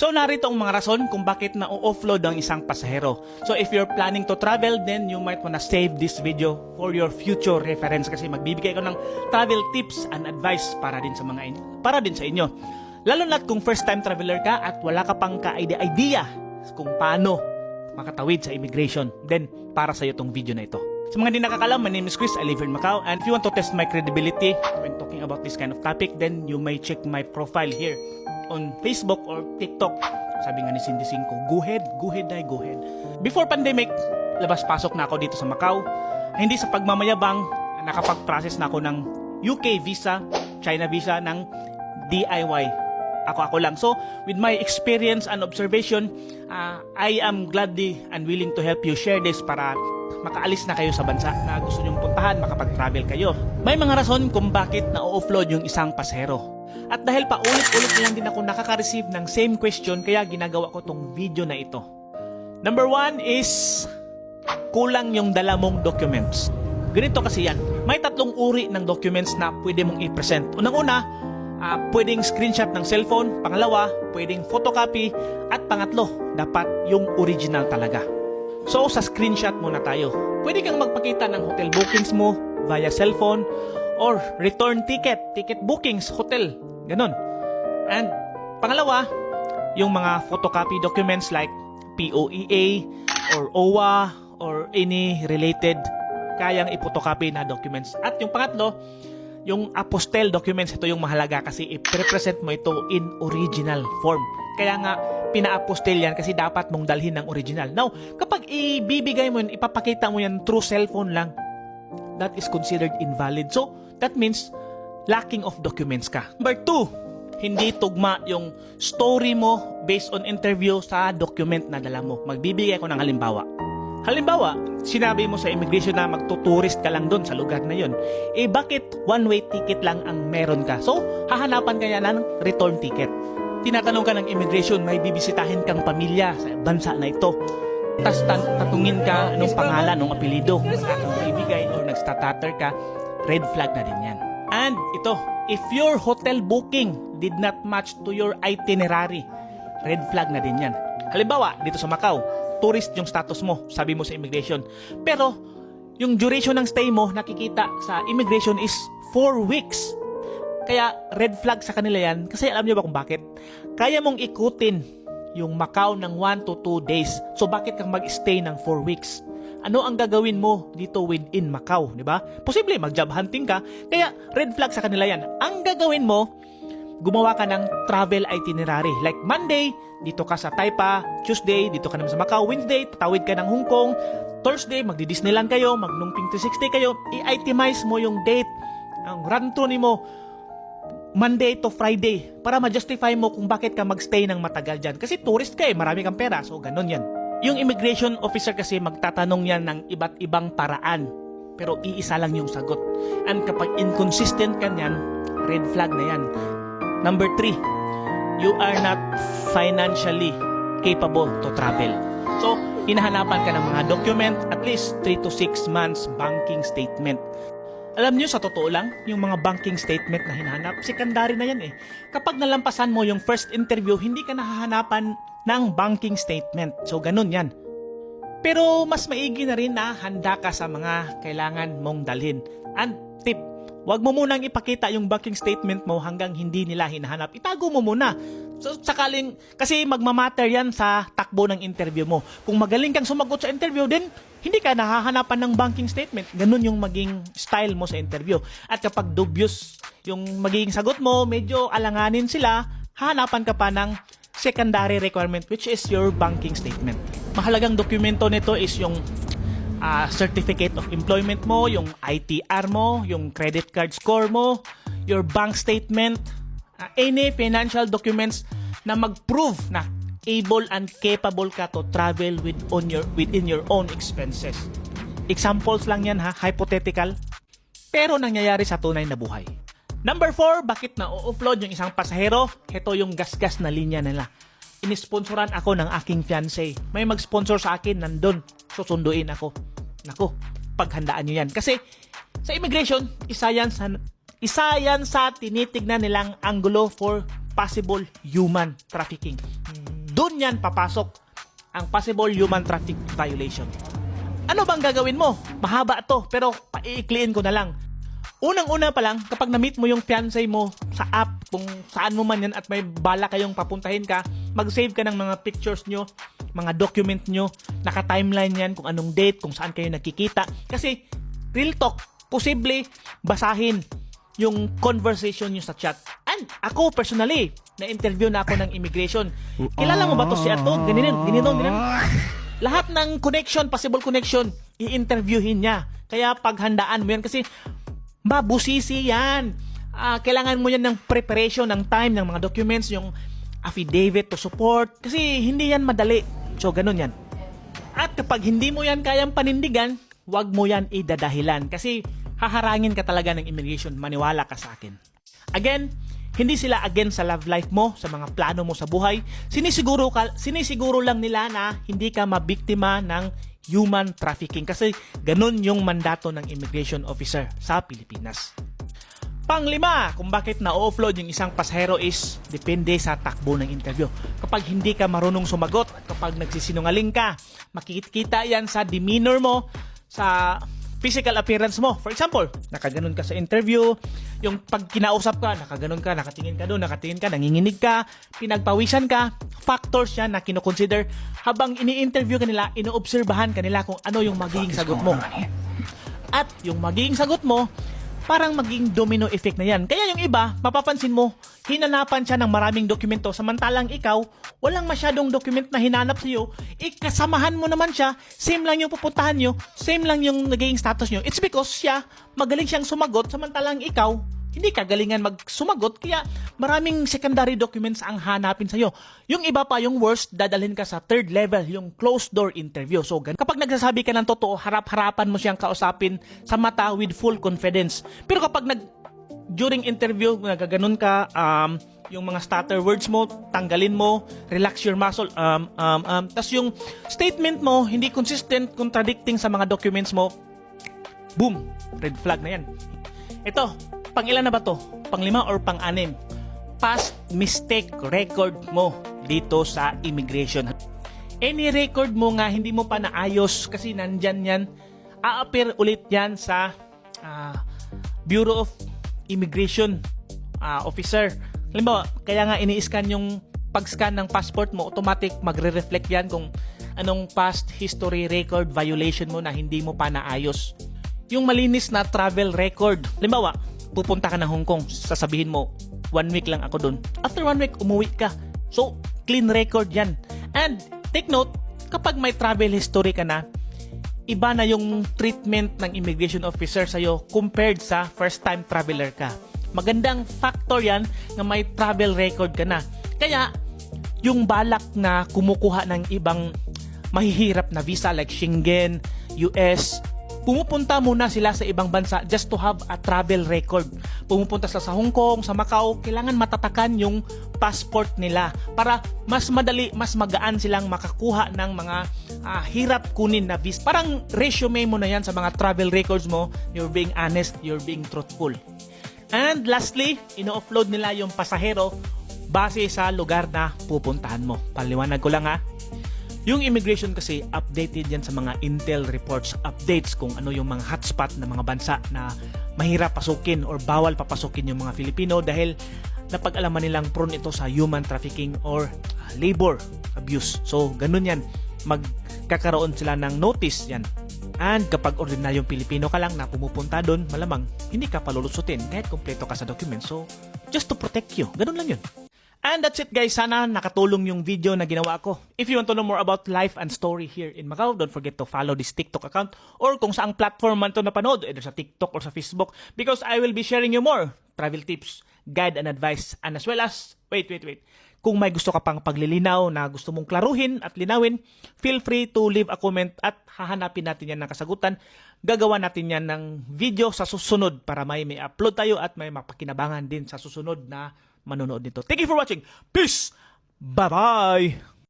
So narito ang mga rason kung bakit na-offload ang isang pasahero. So if you're planning to travel, then you might wanna save this video for your future reference kasi magbibigay ko ng travel tips and advice para din sa inyo. Lalo na kung first time traveler ka at wala ka pang ka-idea kung paano makatawid sa immigration, then para sa iyo tong video na ito. Sa mga di nakakalam, my name is Chris, I live in Macau, and if you want to test my credibility when talking about this kind of topic, then you may check my profile here on Facebook or TikTok. Sabi nga ni Cindy Cinco, go ahead. Before pandemic, labas-pasok na ako dito sa Macau. Hindi sa pagmamayabang, nakapag-process na ako ng UK visa, China visa, ng DIY. Ako lang. So, with my experience and observation, I am gladly and willing to help you share this para makaalis na kayo sa bansa na gusto nyong puntahan, makapag-travel kayo. May mga rason kung bakit na-offload yung isang pasahero. At dahil pa ulit-ulit na lang din ako nakaka-receive ng same question, kaya ginagawa ko tong video na ito. Number 1 is kulang yung dala mong documents. Ganito kasi yan. May tatlong uri ng documents na pwede mong i-present. Unang-una, pwedeng screenshot ng cellphone. Pangalawa, pwedeng photocopy. At pangatlo, dapat yung original talaga. So, sa screenshot muna tayo. Pwede kang magpakita ng hotel bookings mo via cellphone or return ticket bookings, hotel, ganun. And pangalawa, yung mga photocopy documents like POEA or OWA or any related kayang ipotocopy na documents. At yung pangatlo, yung apostle documents, ito yung mahalaga kasi i-represent mo ito in original form. Kaya nga, pina-apostle yan kasi dapat mong dalhin ng original. Now, kapag ibibigay mo yan, ipapakita mo yan through cellphone lang, that is considered invalid. So, that means lacking of documents ka. Number 2, hindi tugma yung story mo based on interview sa document na dala mo. Magbibigay ko ng halimbawa. Halimbawa, sinabi mo sa immigration na magtuturist ka lang doon sa lugar na yon. Bakit one-way ticket lang ang meron ka? So, hahanapan kaya ng return ticket. Tinatanong ka ng immigration, may bibisitahin kang pamilya sa bansa na ito. Tapos tatungin ka anong pangalan, anong apelido. Kung ibigay o nagstatatter ka, red flag na din yan. And ito, if your hotel booking did not match to your itinerary, red flag na din yan. Halimbawa, dito sa Macau, tourist yung status mo, sabi mo sa immigration. Pero, yung duration ng stay mo, nakikita sa immigration is 4 weeks. Kaya, red flag sa kanila yan. Kasi alam niyo ba kung bakit? Kaya mong ikutin yung Macau ng 1 to 2 days. So, bakit kang mag-stay ng 4 weeks? Ano ang gagawin mo dito within Macau, di ba? Posible, mag-job hunting ka. Kaya, red flag sa kanila yan. Ang gagawin mo, gumawa ka ng travel itinerary. Like Monday, dito ka sa Taipa. Tuesday, dito ka naman sa Macau. Wednesday, tatawid ka ng Hong Kong. Thursday, magdi-Disneyland kayo. Mag-Nungping 360 kayo. I-itemize mo yung date. Ang run through ni mo, Monday to Friday. Para ma-justify mo kung bakit ka mag-stay ng matagal dyan. Kasi tourist ka marami kang pera. So, ganun yan. Yung immigration officer kasi magtatanong yan ng iba't ibang paraan. Pero iisa lang yung sagot. And kapag inconsistent ka yan, red flag na yan. Number 3, you are not financially capable to travel. So, hinahanapan ka ng mga document, at least 3 to 6 months banking statement. Alam nyo, sa totoo lang, yung mga banking statement na hinahanap, secondary na yan Kapag nalampasan mo yung first interview, hindi ka nahahanapan ng banking statement. So, ganun yan. Pero, mas maigi na rin na handa ka sa mga kailangan mong dalhin. And tip, wag mo munang ipakita yung banking statement mo hanggang hindi nila hinahanap. Itago mo muna. So, sakaling, kasi magmamatter yan sa takbo ng interview mo. Kung magaling kang sumagot sa interview, then hindi ka nahahanapan ng banking statement. Ganun yung maging style mo sa interview. At kapag dubious yung magiging sagot mo, medyo alanganin sila, hahanapan ka pa ng secondary requirement, which is your banking statement. Mahalagang dokumento nito is yung certificate of employment mo, yung ITR mo, yung credit card score mo, your bank statement, any financial documents na mag-prove na able and capable ka to travel within your own expenses. Examples lang yan hypothetical, pero nangyayari sa tunay na buhay. Number 4, bakit na-offload yung isang pasahero? Ito yung gasgas na linya nila. Inisponsoran ako ng aking fiancé. May mag-sponsor sa akin, nandun. Susunduin ako. Nako, paghandaan nyo yan. Kasi sa immigration, isa yan sa tinitignan nilang angulo for possible human trafficking. doon yan papasok ang possible human traffic violation. Ano bang gagawin mo? Mahaba to, pero paiikliin ko na lang. Unang-una pa lang, kapag na-meet mo yung fiancé mo sa app, kung saan mo man yan at may bala kayong papuntahin ka, mag-save ka ng mga pictures nyo, mga document nyo, naka-timeline yan, kung anong date, kung saan kayo nagkikita. Kasi, real talk, posible basahin yung conversation nyo sa chat. And ako personally, na-interview na ako ng immigration. Kilala mo ba to si Ato? Ganito. Lahat ng connection, possible connection, i-interviewin niya. Kaya paghandaan mo yan kasi mabusisi yan. Kailangan mo yan ng preparation, ng time, ng mga documents, yung affidavit to support. Kasi hindi yan madali. So, ganun yan. At kapag hindi mo yan kayang panindigan, wag mo yan idadahilan. Kasi haharangin ka talaga ng immigration. Maniwala ka sa akin. Again, hindi sila against sa love life mo, sa mga plano mo sa buhay. Sinisiguro lang nila na hindi ka mabiktima ng human trafficking kasi ganun yung mandato ng immigration officer sa Pilipinas. Panglima, kung bakit na-offload yung isang pasahero is depende sa takbo ng interview. Kapag hindi ka marunong sumagot at kapag nagsisinungaling ka, makikita yan sa demeanor mo, sa physical appearance mo. For example, nakaganon ka sa interview, yung pag kinausap ka, nakaganon ka, nakatingin ka doon, nakatingin ka, nanginginig ka, pinagpawisan ka, factors yan na kinoconsider habang ini-interview ka nila, inoobserbahan ka nila kung ano yung magiging sagot mo. At yung magiging sagot mo, parang maging domino effect na yan. Kaya yung iba, mapapansin mo, hinanapan siya ng maraming dokumento samantalang ikaw, walang masyadong document na hinanap sa'yo, ikasamahan mo naman siya, same lang yung pupuntahan nyo, same lang yung naging status nyo. It's because siya, magaling siyang sumagot samantalang ikaw, hindi ka galingan magsumagot, kaya maraming secondary documents ang hanapin sa'yo. Yung iba pa, yung worst, dadalhin ka sa third level, yung closed door interview. So, kapag nagsasabi ka ng totoo, harap-harapan mo siyang kausapin sa mata with full confidence. Pero kapag during interview, nagaganon ka, yung mga stutter words mo, tanggalin mo, relax your muscle, tas yung statement mo, hindi consistent, contradicting sa mga documents mo, boom, red flag na yan. Ito, pang-ilan na ba to? Pang-5 or pang-6? Past mistake record mo dito sa immigration. Any record mo nga hindi mo pa naayos kasi nandyan yan, a-appear ulit yan sa Bureau of Immigration officer. Halimbawa, kaya nga ini-scan yung pag-scan ng passport mo, automatic magre-reflect yan kung anong past history record violation mo na hindi mo pa naayos. Yung malinis na travel record. Halimbawa, pupunta ka ng Hong Kong, sasabihin mo, 1 week lang ako dun. After 1 week, umuwi ka. So, clean record yan. And, take note, kapag may travel history ka na, iba na yung treatment ng immigration officer sa'yo compared sa first-time traveler ka. Magandang factor yan na may travel record ka na. Kaya, yung balak na kumukuha ng ibang mahihirap na visa like Schengen, US, pumupunta muna sila sa ibang bansa just to have a travel record. Pumupunta sila sa Hong Kong, sa Macau, kailangan matatakan yung passport nila para mas madali, mas magaan silang makakuha ng mga hirap kunin na visa. Parang resume mo na yan sa mga travel records mo. You're being honest, you're being truthful. And lastly, ino-offload nila yung pasahero base sa lugar na pupuntahan mo. Paliwanag ko lang yung immigration kasi updated yan sa mga intel reports, updates kung ano yung mga hotspot na mga bansa na mahirap pasukin or bawal papasukin yung mga Filipino dahil napag-alaman nilang prone ito sa human trafficking or labor abuse. So, ganun yan. Magkakaroon sila ng notice yan. And kapag ordinaryong Pilipino ka lang na pumupunta doon, malamang hindi ka palulusutin kahit kompleto ka sa documents. So, just to protect you. Ganun lang yun. And that's it guys, sana nakatulong yung video na ginawa ko. If you want to know more about life and story here in Macau, don't forget to follow this TikTok account or kung saang platform man ito napanood, either sa TikTok or sa Facebook, because I will be sharing you more travel tips, guide and advice, and as well as, wait. Kung may gusto ka pang paglilinaw na gusto mong klaruhin at linawin, feel free to leave a comment at hahanapin natin yan ng kasagutan. Gagawa natin yan ng video sa susunod para may upload tayo at may mapakinabangan din sa susunod na manonood nito. Thank you for watching. Peace! Bye-bye!